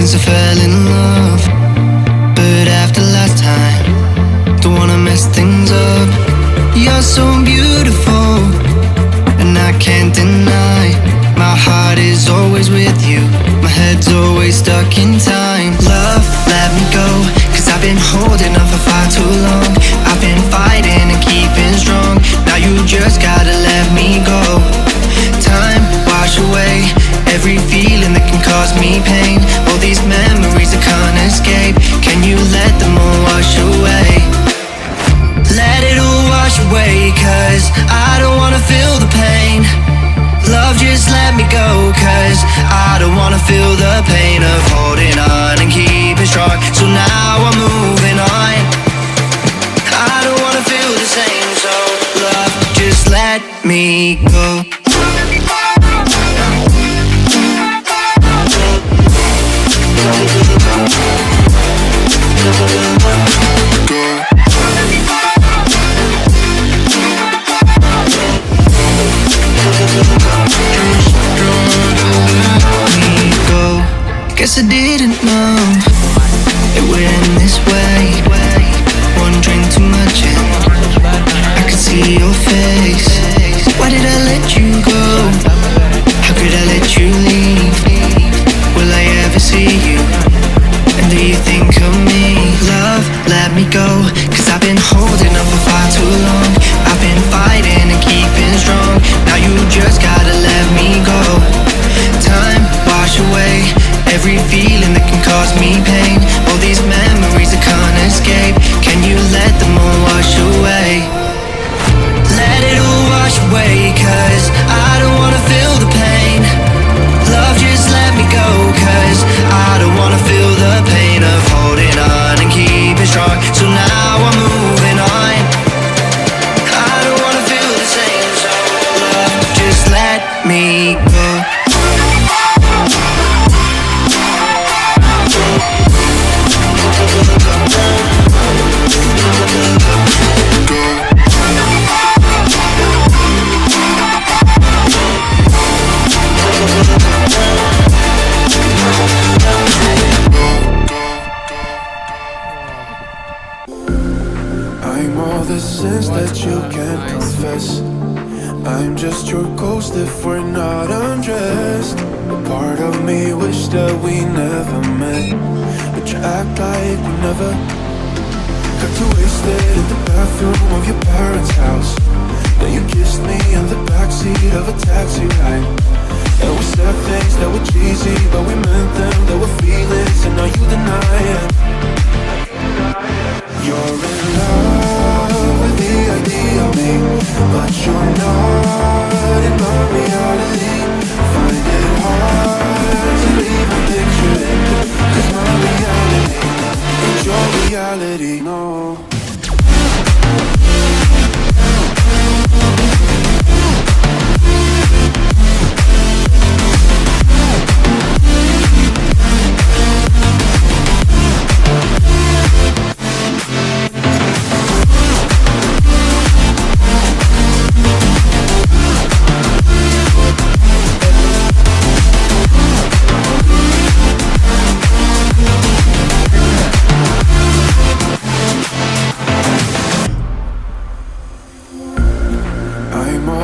since I fell in love. But after last time, don't wanna mess things up. You're so beautiful, and I can't deny. My heart is always with you, my head's always stuck in time. Love, let me go, cause I've been holding on for far too long. I've been fighting and keeping strong, now you just gotta let me go. Time, wash away every feeling that can cause me pain. All these memories I can't escape, can you let them all wash away? Let it all wash away, cause I don't wanna feel the pain. Love, just let me go, cause I don't wanna feel the pain of holding on and keeping strong. So now I'm moving on, I don't wanna feel the same. So love, just let me go. Guess I didn't know it would end this way. One drink too much and I could see your face. Why did I let you go? How could I let you leave? Will I ever see you? And do you think of me? Love, let me go, cause I've been holding on for far too long. I've been fighting and keeping strong, now you just gotta let me go. Time, wash away every feeling that can cause me pain. All these memories I can't escape, can you let them all wash away? Let it all wash away, cause I don't wanna feel the pain. Love, just let me go, cause I don't wanna feel the pain of holding on and keeping strong. So now I'm moving on, I don't wanna feel the same. So love, just let me go. I'm all the sins that you can't confess. I'm just your ghost if we're not undressed. A part of me wish that we never met, but you act like we never. Got too wasted in the bathroom of your parents' house. Then you kissed me in the backseat of a taxi ride. And we said things that were cheesy, but we meant them. There were feelings and now you deny it. You're in love with the idea of me, but you're not in my reality. Find it hard to even picture it, cause my reality ain't your reality, no.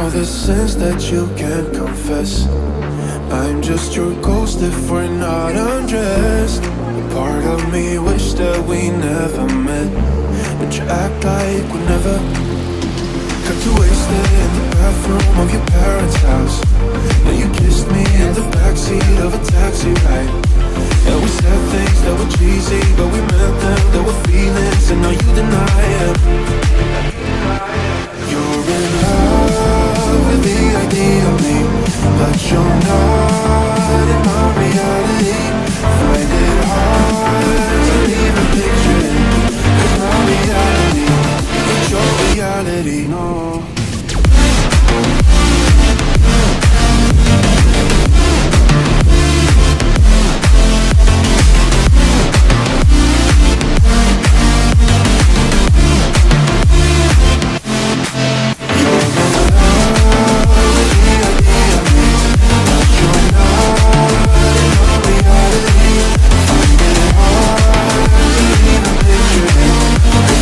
The sins that you can't confess. I'm just your ghost if we're not undressed. A part of me wish that we never met, but you act like we never. Got too wasted in the bathroom